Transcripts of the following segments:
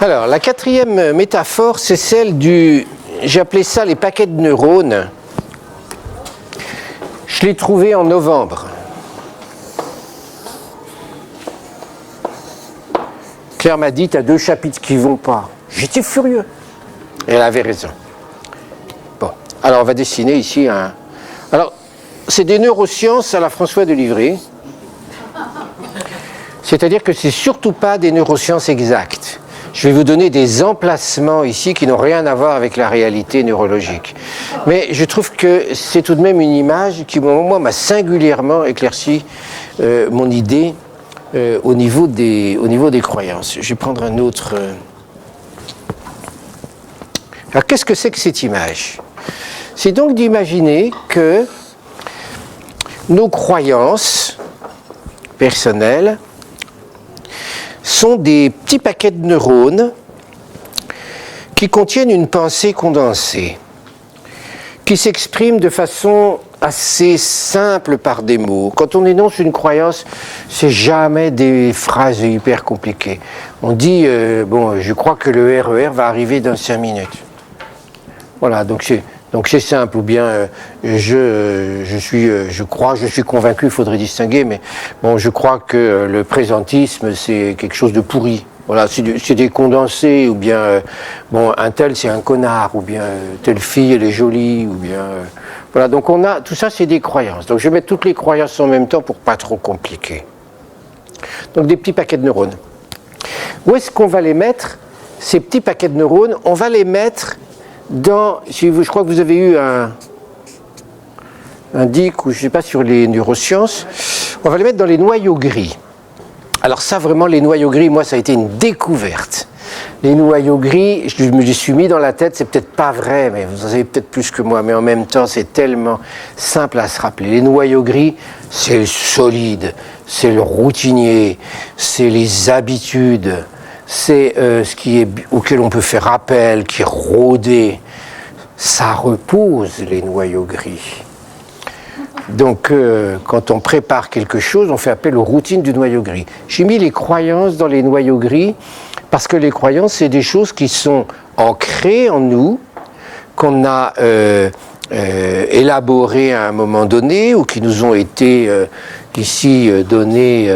Alors, la quatrième métaphore, c'est celle du... J'ai appelé ça les paquets de neurones. Je l'ai trouvé en novembre. Claire m'a dit, tu as 2 chapitres qui ne vont pas. J'étais furieux. Et elle avait raison. Bon, alors on va dessiner ici un... Alors, c'est des neurosciences à la François Delivray. C'est-à-dire que c'est surtout pas des neurosciences exactes. Je vais vous donner des emplacements ici qui n'ont rien à voir avec la réalité neurologique. Mais je trouve que c'est tout de même une image qui, moi, m'a singulièrement éclairci mon idée au niveau des croyances. Je vais prendre un autre... Alors, qu'est-ce que c'est que cette image? C'est donc d'imaginer que nos croyances personnelles sont des petits paquets de neurones qui contiennent une pensée condensée, qui s'exprime de façon assez simple par des mots. Quand on énonce une croyance, c'est jamais des phrases hyper compliquées. On dit, bon, je crois que le RER va arriver dans 5 minutes. Voilà, donc c'est simple, ou bien je suis convaincu, il faudrait distinguer, mais bon, je crois que le présentisme, c'est quelque chose de pourri. Voilà, c'est des condensés, ou bien, bon, un tel, c'est un connard, ou bien, telle fille, elle est jolie, ou bien... voilà, donc on a, tout ça, c'est des croyances. Donc je vais mettre toutes les croyances en même temps pour pas trop compliquer. Donc des petits paquets de neurones. Où est-ce qu'on va les mettre, ces petits paquets de neurones? On va les mettre dans, je crois que vous avez eu un DIC, ou je ne sais pas, sur les neurosciences, on va les mettre dans les noyaux gris. Alors ça, vraiment, les noyaux gris, moi, ça a été une découverte. Les noyaux gris, je me les suis mis dans la tête, c'est peut-être pas vrai, mais vous en savez peut-être plus que moi, mais en même temps, c'est tellement simple à se rappeler. Les noyaux gris, c'est le solide, c'est le routinier, c'est les habitudes, c'est ce qui est, auquel on peut faire appel, qui est rodé. Ça repose les noyaux gris. Donc, quand on prépare quelque chose, on fait appel aux routines du noyau gris. J'ai mis les croyances dans les noyaux gris parce que les croyances, c'est des choses qui sont ancrées en nous, qu'on a élaborées à un moment donné ou qui nous ont été ici données,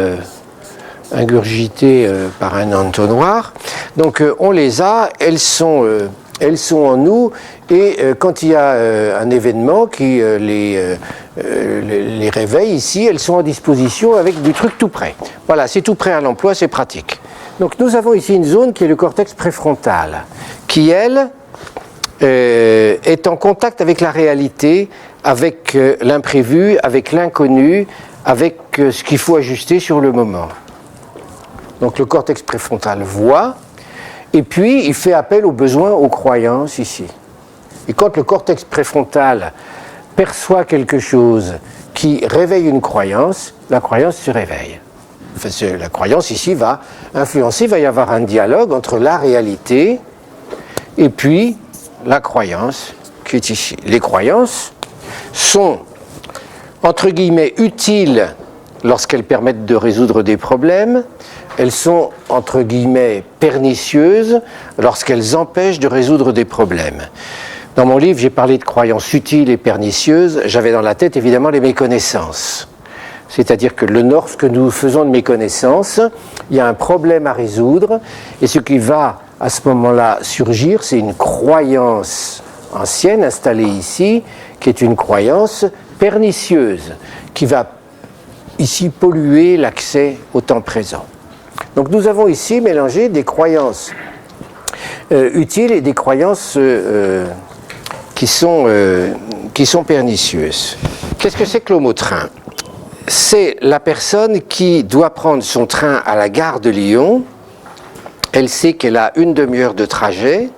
ingurgitées par un entonnoir. Donc, on les a, elles sont en nous, et quand il y a un événement qui les réveille ici, elles sont en disposition avec du truc tout prêt. Voilà, c'est tout prêt à l'emploi, c'est pratique. Donc nous avons ici une zone qui est le cortex préfrontal, qui, elle, est en contact avec la réalité, avec l'imprévu, avec l'inconnu, avec ce qu'il faut ajuster sur le moment. Donc le cortex préfrontal voit, et puis il fait appel aux besoins, aux croyances ici. Et quand le cortex préfrontal perçoit quelque chose qui réveille une croyance, la croyance se réveille. Enfin, la croyance ici va influencer, il va y avoir un dialogue entre la réalité et puis la croyance qui est ici. Les croyances sont, entre guillemets, utiles lorsqu'elles permettent de résoudre des problèmes. Elles sont, entre guillemets, pernicieuses lorsqu'elles empêchent de résoudre des problèmes. Dans mon livre, j'ai parlé de croyances utiles et pernicieuses. J'avais dans la tête, évidemment, les méconnaissances. C'est-à-dire que lorsque nous faisons de méconnaissances, il y a un problème à résoudre, et ce qui va, à ce moment-là, surgir, c'est une croyance ancienne, installée ici, qui est une croyance pernicieuse, qui va, ici, polluer l'accès au temps présent. Donc nous avons ici mélangé des croyances utiles et des croyances qui sont pernicieuses. Qu'est-ce que c'est que l'homotrain? C'est la personne qui doit prendre son train à la gare de Lyon. Elle sait qu'elle a une demi-heure de trajet.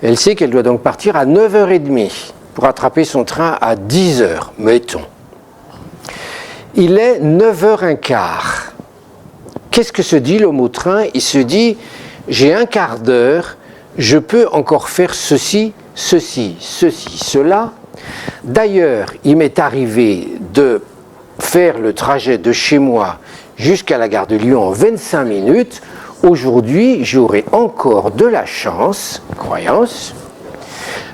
Elle sait qu'elle doit donc partir à 9h30 pour attraper son train à 10h, mettons. Il est 9h15. Qu'est-ce que se dit l'homotrain? Il se dit, j'ai un quart d'heure, je peux encore faire ceci, ceci, ceci, cela. D'ailleurs, il m'est arrivé de faire le trajet de chez moi jusqu'à la gare de Lyon en 25 minutes. aujourd'hui, j'aurai encore de la chance, croyance.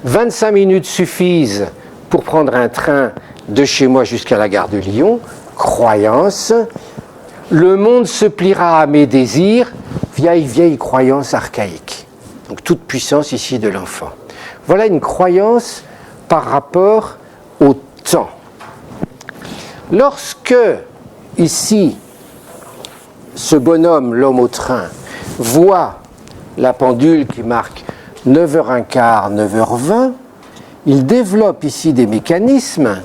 25 minutes suffisent pour prendre un train de chez moi jusqu'à la gare de Lyon, croyance. Le monde se pliera à mes désirs, vieille croyance archaïque. Donc toute puissance ici de l'enfant. Voilà une croyance par rapport au temps. Lorsque, ici, ce bonhomme, l'homme au train, voit la pendule qui marque 9h15, 9h20, il développe ici des mécanismes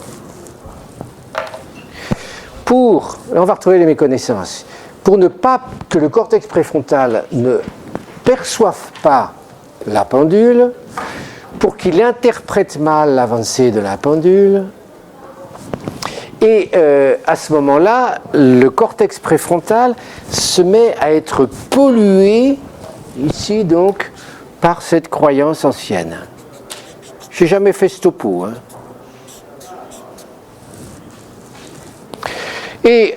pour, on va retrouver les méconnaissances, pour ne pas que le cortex préfrontal ne perçoive pas la pendule, pour qu'il interprète mal l'avancée de la pendule. Et à ce moment-là, le cortex préfrontal se met à être pollué, ici donc, par cette croyance ancienne. Je n'ai jamais fait ce topo. Hein. Et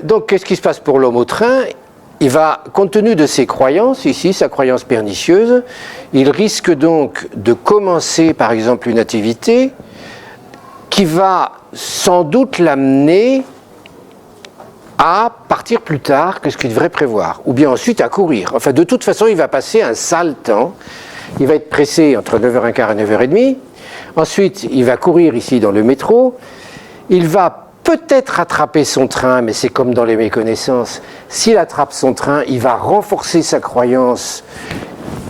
donc, qu'est-ce qui se passe pour l'homme au train ? Il va, compte tenu de ses croyances, ici, sa croyance pernicieuse, il risque donc de commencer, par exemple, une activité qui va sans doute l'amener à partir plus tard que ce qu'il devrait prévoir, ou bien ensuite à courir. Enfin, de toute façon, il va passer un sale temps. Il va être pressé entre 9h15 et 9h30. Ensuite, il va courir ici dans le métro. Il va peut-être rattraper son train, mais c'est comme dans les méconnaissances. S'il attrape son train, il va renforcer sa croyance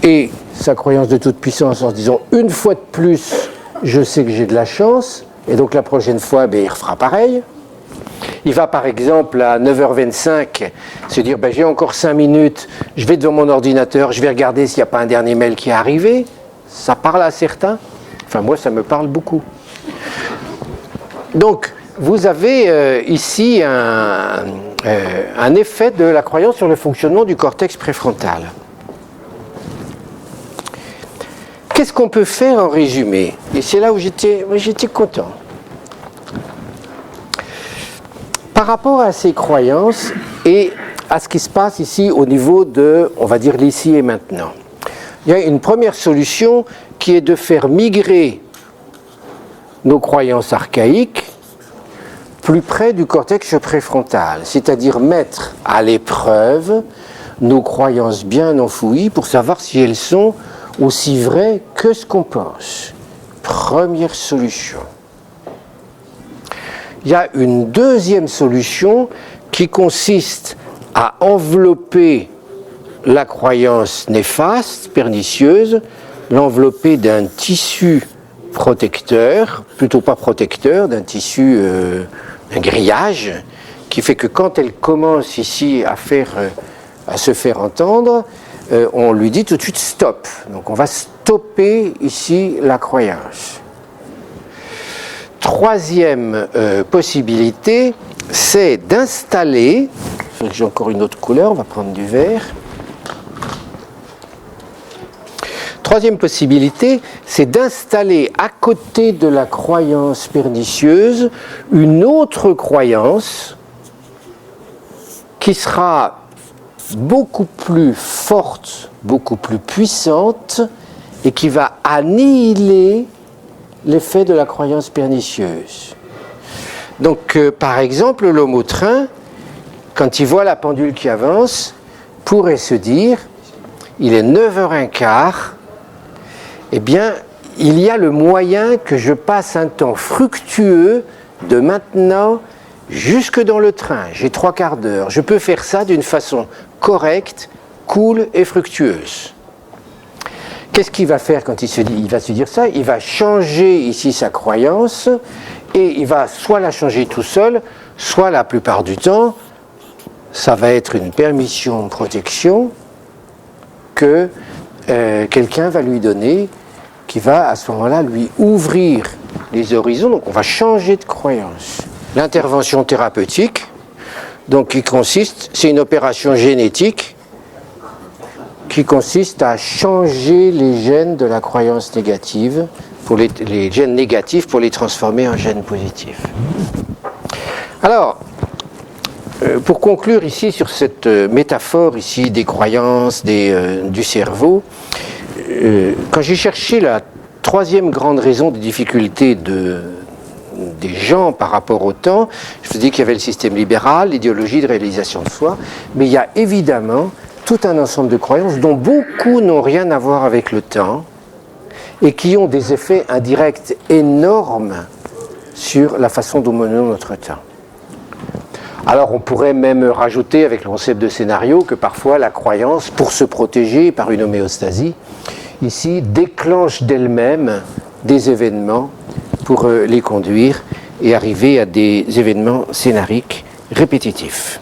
et sa croyance de toute puissance en se disant une fois de plus, je sais que j'ai de la chance, et donc la prochaine fois, il refera pareil. Il va par exemple à 9h25 se dire j'ai encore 5 minutes, je vais devant mon ordinateur, je vais regarder s'il n'y a pas un dernier mail qui est arrivé. Ça parle à certains. Enfin, moi, ça me parle beaucoup. Donc, vous avez ici un effet de la croyance sur le fonctionnement du cortex préfrontal. Qu'est-ce qu'on peut faire en résumé ? Et c'est là où j'étais content. Par rapport à ces croyances et à ce qui se passe ici au niveau de, on va dire, l'ici et maintenant, il y a une première solution qui est de faire migrer nos croyances archaïques plus près du cortex préfrontal, c'est-à-dire mettre à l'épreuve nos croyances bien enfouies pour savoir si elles sont aussi vraies que ce qu'on pense. Première solution. Il y a une deuxième solution qui consiste à envelopper la croyance néfaste, pernicieuse, l'envelopper d'un tissu protecteur, plutôt pas protecteur, d'un tissu, un grillage, qui fait que quand elle commence ici à se faire entendre, on lui dit tout de suite stop. Donc on va stopper ici la croyance. Troisième possibilité, c'est d'installer, j'ai encore une autre couleur, on va prendre du vert. Troisième possibilité, c'est d'installer à côté de la croyance pernicieuse une autre croyance qui sera beaucoup plus forte, beaucoup plus puissante et qui va annihiler l'effet de la croyance pernicieuse. Donc, par exemple, l'homme au train, quand il voit la pendule qui avance, pourrait se dire, il est 9h15, eh bien, il y a le moyen que je passe un temps fructueux de maintenant jusque dans le train. J'ai 3/4 d'heure. Je peux faire ça d'une façon correcte, cool et fructueuse. Qu'est-ce qu'il va faire quand il va se dire ça ? Il va changer ici sa croyance et il va soit la changer tout seul, soit la plupart du temps, ça va être une permission de protection que quelqu'un va lui donner, qui va à ce moment-là lui ouvrir les horizons. Donc on va changer de croyance. L'intervention thérapeutique, donc qui consiste, c'est une opération génétique qui consiste à changer les gènes de la croyance négative, pour les gènes négatifs pour les transformer en gènes positifs. Alors, Pour conclure ici sur cette métaphore ici des croyances, du cerveau, quand j'ai cherché la troisième grande raison des difficultés des gens par rapport au temps, je vous dis qu'il y avait le système libéral, l'idéologie de réalisation de soi, mais il y a évidemment tout un ensemble de croyances dont beaucoup n'ont rien à voir avec le temps et qui ont des effets indirects énormes sur la façon dont nous menons notre temps. Alors on pourrait même rajouter avec le concept de scénario que parfois la croyance, pour se protéger par une homéostasie, ici déclenche d'elle-même des événements pour les conduire et arriver à des événements scénariques répétitifs.